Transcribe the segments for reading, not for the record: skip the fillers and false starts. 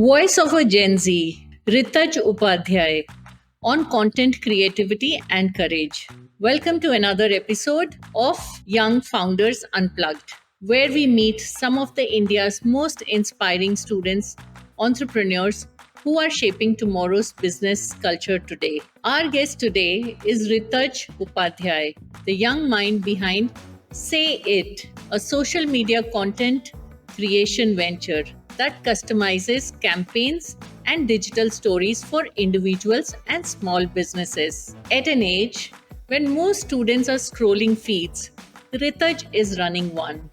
Voice of a Gen Z, Ritaj Upadhyay, on content creativity and courage. Welcome to another episode of Young Founders Unplugged, where we meet some of the India's most inspiring students, entrepreneurs who are shaping tomorrow's business culture today. Our guest today is Ritaj Upadhyay, the young mind behind Say It, a social media content creation venture that customizes campaigns and digital stories for individuals and small businesses. At an age when most students are scrolling feeds, Ritaj is running one.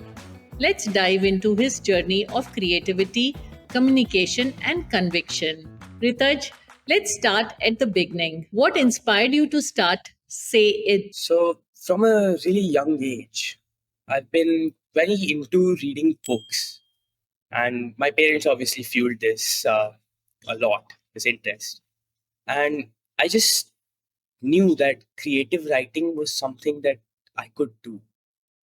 Let's dive into his journey of creativity, communication, and conviction. Ritaj, let's start at the beginning. What inspired you to start Say It? So, from a really young age, I've been very into reading books, and my parents obviously fueled this a lot, this interest. And I just knew that creative writing was something that I could do.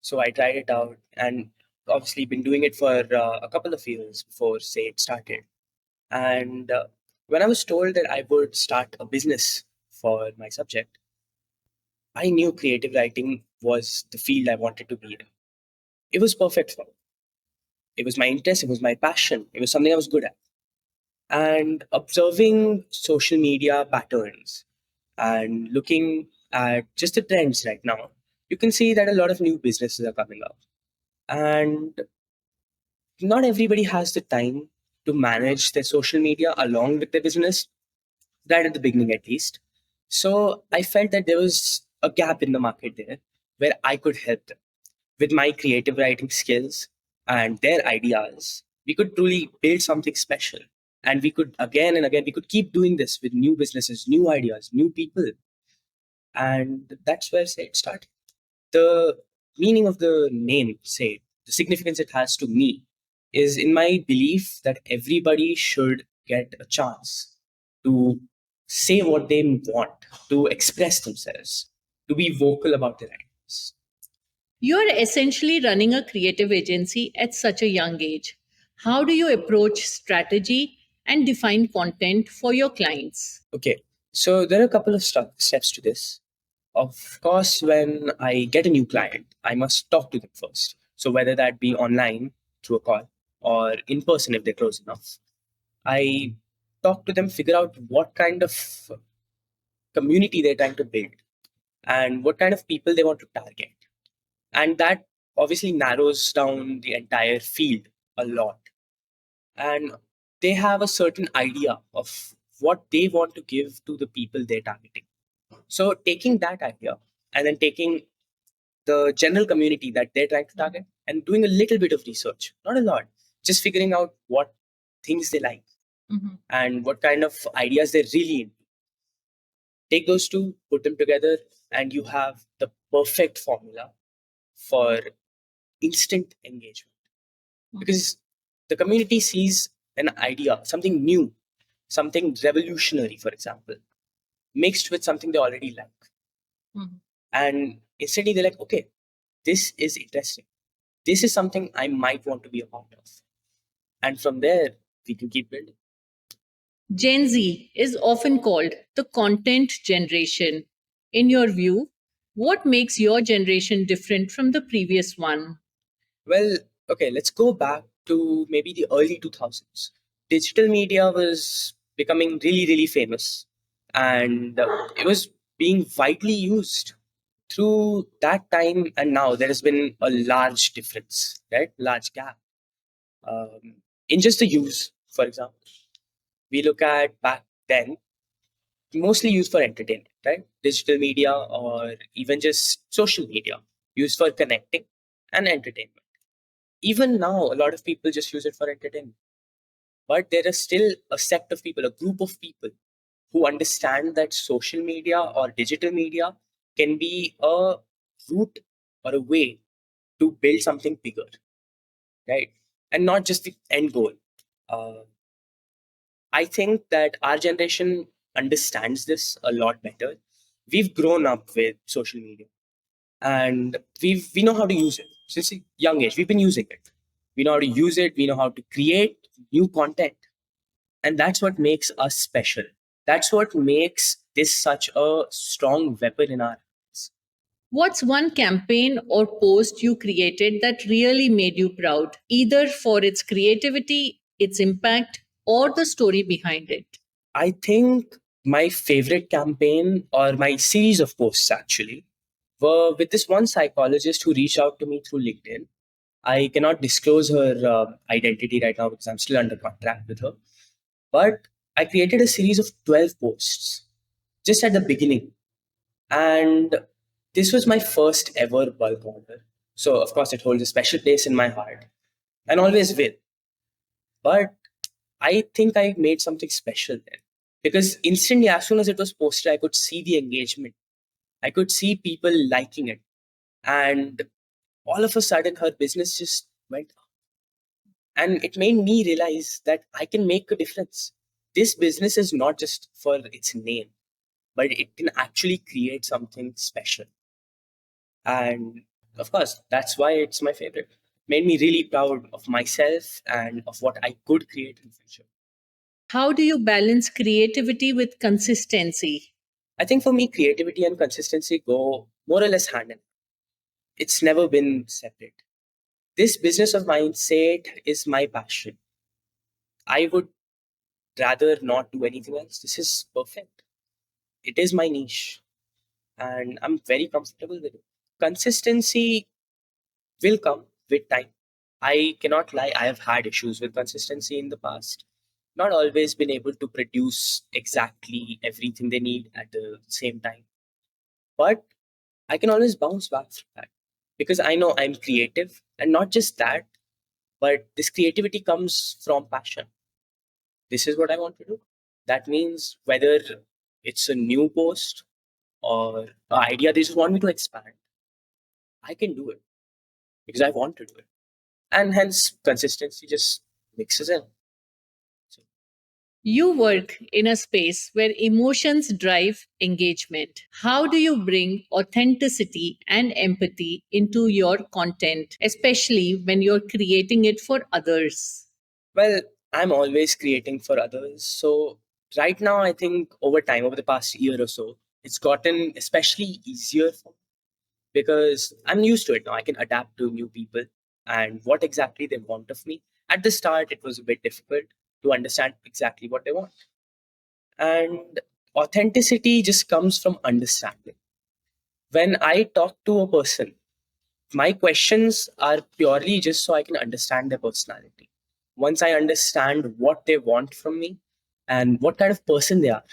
So, I tried it out, and obviously, been doing it for a couple of years before Say It started. And when I was told that I would start a business for my subject, I knew creative writing was the field I wanted to be in. It was perfect for me. It was my interest, it was my passion, it was something I was good at. And observing social media patterns and looking at just the trends right now, you can see that a lot of new businesses are coming up. And not everybody has the time to manage their social media along with their business, that at the beginning at least. So I felt that there was a gap in the market there where I could help them with my creative writing skills and their ideas. We could truly build something special. And we could again and again, we could keep doing this with new businesses, new ideas, new people. And that's where Say It started. The meaning of the name, Say It, the significance it has to me, is in my belief that everybody should get a chance to say what they want, to express themselves, to be vocal about their ideas. You are essentially running a creative agency at such a young age. How do you approach strategy and define content for your clients? Okay, so there are a couple of steps to this. Of course, when I get a new client, I must talk to them first. So whether that be online through a call or in person if they're close enough, I talk to them, figure out what kind of community they're trying to build and what kind of people they want to target. And that obviously narrows down the entire field a lot. And they have a certain idea of what they want to give to the people they're targeting. So taking that idea and then taking the general community that they're trying to target and doing a little bit of research, not a lot, just figuring out what things they like and what kind of ideas they're really into. Take those two, put them together, and you have the perfect formula for instant engagement. Because the community sees an idea, something new, something revolutionary, for example, mixed with something they already like. And instantly they're like, okay, this is interesting. This is something I might want to be a part of. And from there, we can keep building. Gen Z is often called the content generation. In your view, what makes your generation different from the previous one? Well, okay, let's go back to maybe the early 2000s. Digital media was becoming really, really famous and it was being widely used. Through that time and now, there has been a large difference, right? Large gap. In just the use, for example, we look at back then, mostly used for entertainment, right? Digital media or even just social media, used for connecting and entertainment. Even now, a lot of people just use it for entertainment. But there is still a sect of people, a group of people who understand that social media or digital media can be a route or a way to build something bigger, right? And not just the end goal. Uh, I think that our generation understands this a lot better. We've grown up with social media and we know how to use it since a young age. We've been using it. We know how to use it. We know how to create new content. And that's what makes us special. That's what makes this such a strong weapon in our hands. What's one campaign or post you created that really made you proud, either for its creativity, its impact, or the story behind it? I think my favorite campaign, or my series of posts actually, were with this one psychologist who reached out to me through LinkedIn. I cannot disclose her identity right now because I'm still under contract with her. But I created a series of 12 posts just at the beginning. And this was my first ever bulk order. So, of course, it holds a special place in my heart and always will. But I think I made something special then. Because instantly, as soon as it was posted, I could see the engagement. I could see people liking it. And all of a sudden, her business just went up. And it made me realize that I can make a difference. This business is not just for its name, but it can actually create something special. And of course, that's why it's my favorite. Made me really proud of myself and of what I could create in the future. How do you balance creativity with consistency? I think for me, creativity and consistency go more or less hand in hand. It's never been separate. This business of mine, say it, is my passion. I would rather not do anything else. This is perfect. It is my niche, and I'm very comfortable with it. Consistency will come with time. I cannot lie, I have had issues with consistency in the past. Not always been able to produce exactly everything they need at the same time. But I can always bounce back from that because I know I'm creative. And not just that, but this creativity comes from passion. This is what I want to do. That means whether it's a new post or an idea they just want me to expand, I can do it because I want to do it. And hence, consistency just mixes in. So, You work in a space where emotions drive engagement. How do you bring authenticity and empathy into your content, especially when you're creating it for others? well, I'm always creating for others. So, right now, I think over time, over the past year or so, it's gotten especially easier for me because I'm used to it now. I can adapt to new people and what exactly they want of me. At the start, it was a bit difficult to understand exactly what they want. And authenticity just comes from understanding. When I talk to a person, my questions are purely just so I can understand their personality. Once I understand what they want from me and what kind of person they are,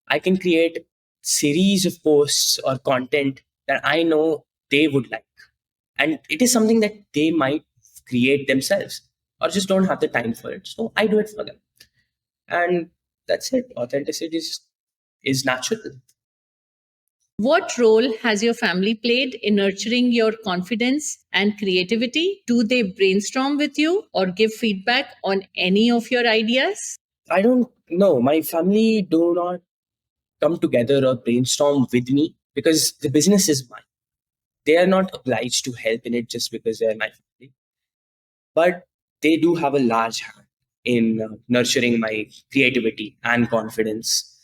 I can create series of posts or content that I know they would like. And it is something that they might create themselves or just don't have the time for it. So I do it for them. And that's it. Authenticity is natural. What role has your family played in nurturing your confidence and creativity? Do they brainstorm with you or give feedback on any of your ideas? I don't know. My family do not come together or brainstorm with me because the business is mine. They are not obliged to help in it just because they're my family, but they do have a large hand in nurturing my creativity and confidence.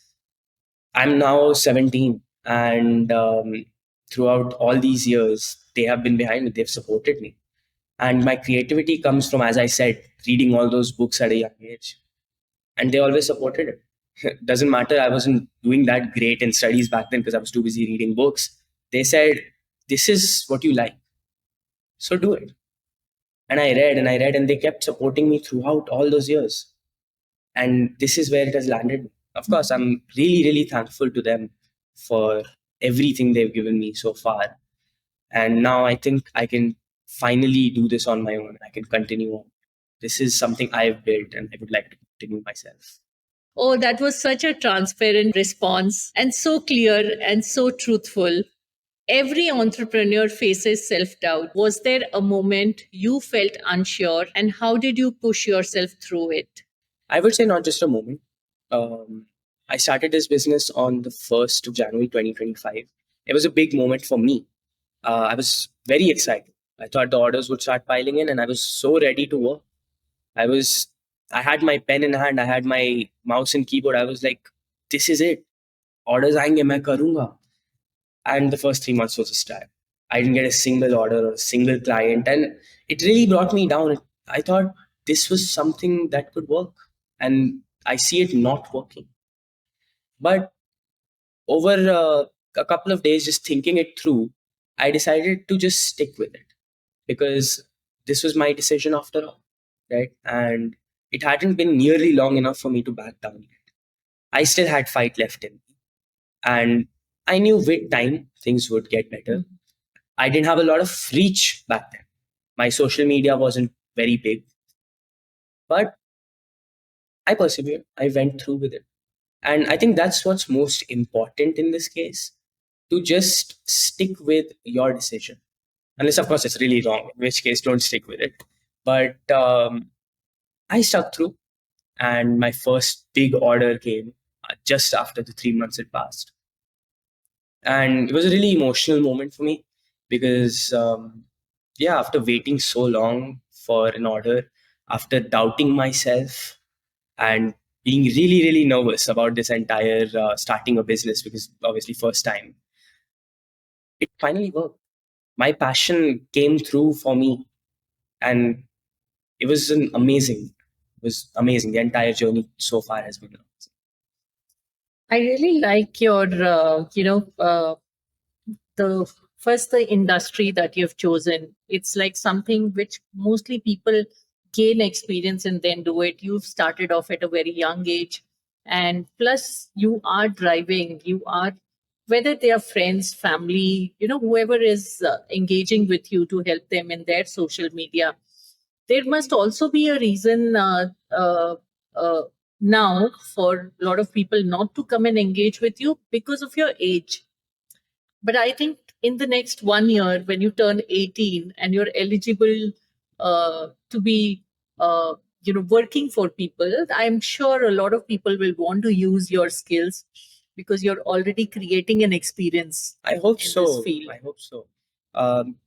I'm now 17, and throughout all these years, they have been behind me, they've supported me. And my creativity comes from, as I said, reading all those books at a young age. And they always supported it. Doesn't matter, I wasn't doing that great in studies back then because I was too busy reading books. They said, this is what you like, so do it. And I read and I read, and they kept supporting me throughout all those years. And this is where it has landed. Of course, I'm really, really thankful to them for everything they've given me so far. And now I think I can finally do this on my own. I can continue on. This is something I've built, and I would like to continue myself. Oh, that was such a transparent response and so clear and so truthful. Every entrepreneur faces self doubt. Was there a moment you felt unsure and how did you push yourself through it? I would say not just a moment. I started this business on the 1st of January 2025. It was a big moment for me. I was very excited. I thought the orders would start piling in, and I was so ready to work. I was I had my pen in hand, I had my mouse and keyboard. I was like, this is it. Orders aayenge, main karunga. And the first 3 months was a start. I didn't get a single order or a single client. And it really brought me down. I thought this was something that could work. And I see it not working. But over a couple of days, just thinking it through, I decided to just stick with it because this was my decision after all. Right. And it hadn't been nearly long enough for me to back down yet. I still had fight left in me. And I knew with time things would get better. I didn't have a lot of reach back then. My social media wasn't very big, but I persevered. I went through with it. And I think that's what's most important in this case, to just stick with your decision. Unless, of course, it's really wrong, in which case, don't stick with it. But I stuck through, and my first big order came just after the 3 months had passed. And it was a really emotional moment for me because yeah, after waiting so long for an order, after doubting myself and being really really nervous about this entire starting a business, because obviously first time, it finally worked. My passion came through for me, and it was amazing. The entire journey so far has been amazing. I really like your, the first the industry that you've chosen. It's like something which mostly people gain experience and then do it. You've started off at a very young age, and plus you are driving. You are, whether they are friends, family, whoever is engaging with you to help them in their social media. There must also be a reason uh, now for a lot of people not to come and engage with you because of your age. But I think in the next 1 year, when you turn 18 and you're eligible to be, working for people, I'm sure a lot of people will want to use your skills because you're already creating an experience. I hope in so. This field. I hope so.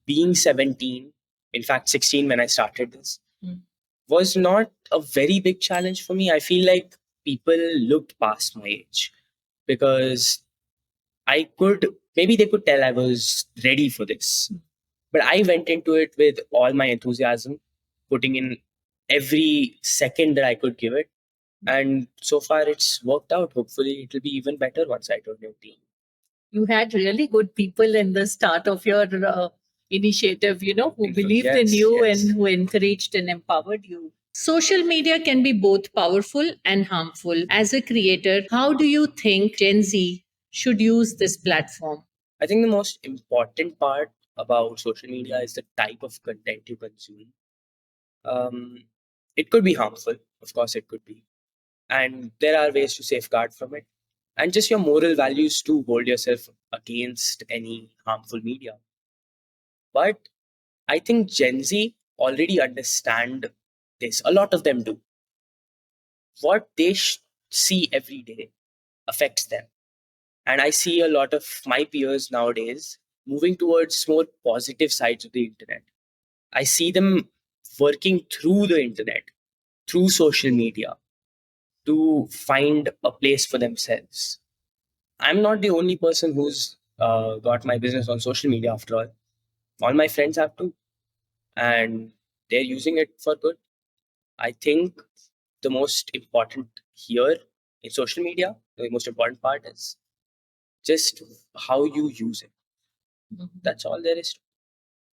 Being 17, in fact 16 when I started this, was not a very big challenge for me. I feel like people looked past my age because maybe they could tell I was ready for this. But I went into it with all my enthusiasm, putting in every second that I could give it. And so far it's worked out. Hopefully it'll be even better once I turn 18. You had really good people in the start of your initiative, who believed in Yes, you yes. and who encouraged and empowered you. Social media can be both powerful and harmful. As a creator, how do you think Gen Z should use this platform? I think the most important part about social media is the type of content you consume. Um, it could be harmful, of course, it could be. And there are ways to safeguard from it. And just your moral values to hold yourself against any harmful media. But I think Gen Z already understand this. A lot of them do. What they see every day affects them. And I see a lot of my peers nowadays moving towards more positive sides of the internet. I see them working through the internet, through social media, to find a place for themselves. I'm not the only person who's got my business on social media after all. All my friends have to, and they're using it for good. I think the most important here in social media, the most important part is just how you use it. That's all there is.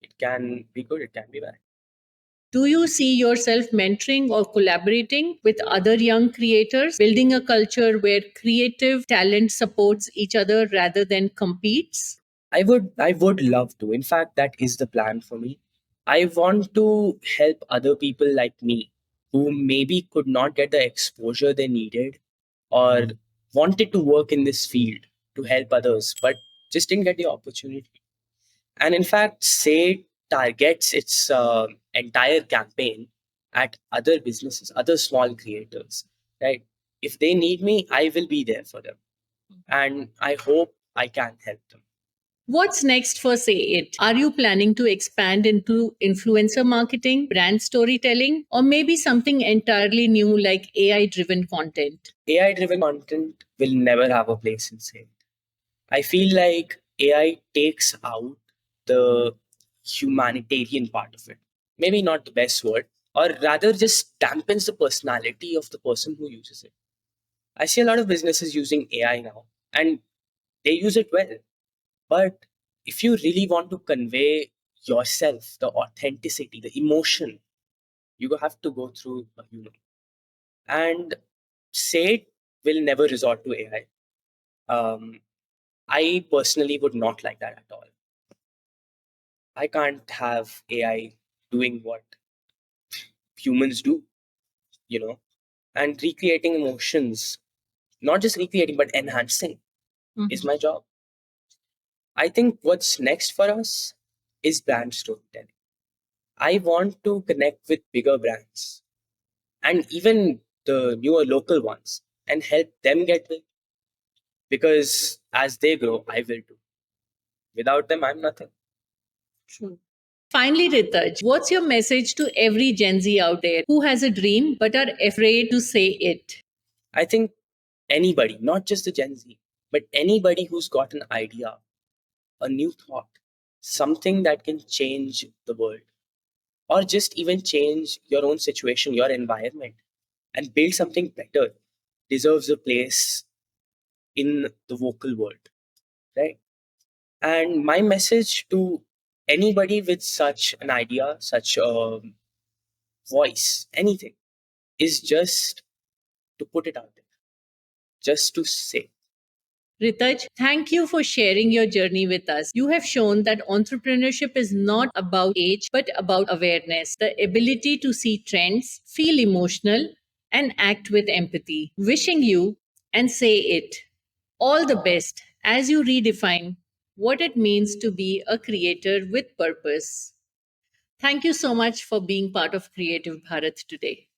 It can be good, it can be bad. Do you see yourself mentoring or collaborating with other young creators, building a culture where creative talent supports each other rather than competes? I would love to. In fact, that is the plan for me. I want to help other people like me who maybe could not get the exposure they needed or wanted to work in this field to help others, but just didn't get the opportunity. And in fact, say targets its entire campaign at other businesses, other small creators, right? If they need me, I will be there for them, and I hope I can help them. What's next for Say It? Are you planning to expand into influencer marketing, brand storytelling, or maybe something entirely new like AI driven content? AI driven content will never have a place in Say It. I feel like AI takes out the humanitarian part of it. Maybe not the best word, or rather just dampens the personality of the person who uses it. I see a lot of businesses using AI now, and they use it well. But if you really want to convey yourself, the authenticity, the emotion, you have to go through a human. And Say will never resort to AI. I personally would not like that at all. I can't have AI doing what humans do, you know, and recreating emotions, not just recreating, but enhancing is my job. I think what's next for us is brand storytelling. I want to connect with bigger brands and even the newer local ones and help them get big because as they grow, I will too. Without them, I'm nothing. True. Finally, Ritaj, what's your message to every Gen Z out there who has a dream but are afraid to say it? I think anybody, not just the Gen Z, but anybody who's got an idea, a new thought, something that can change the world, or just even change your own situation, your environment, and build something better, deserves a place in the vocal world, right? And my message to anybody with such an idea, such a voice, anything, is just to put it out there, just to say. Ritaj, thank you for sharing your journey with us. You have shown that entrepreneurship is not about age, but about awareness, the ability to see trends, feel emotional, and act with empathy. Wishing you and Say It all the best as you redefine what it means to be a creator with purpose. Thank you so much for being part of Creative Bharat today.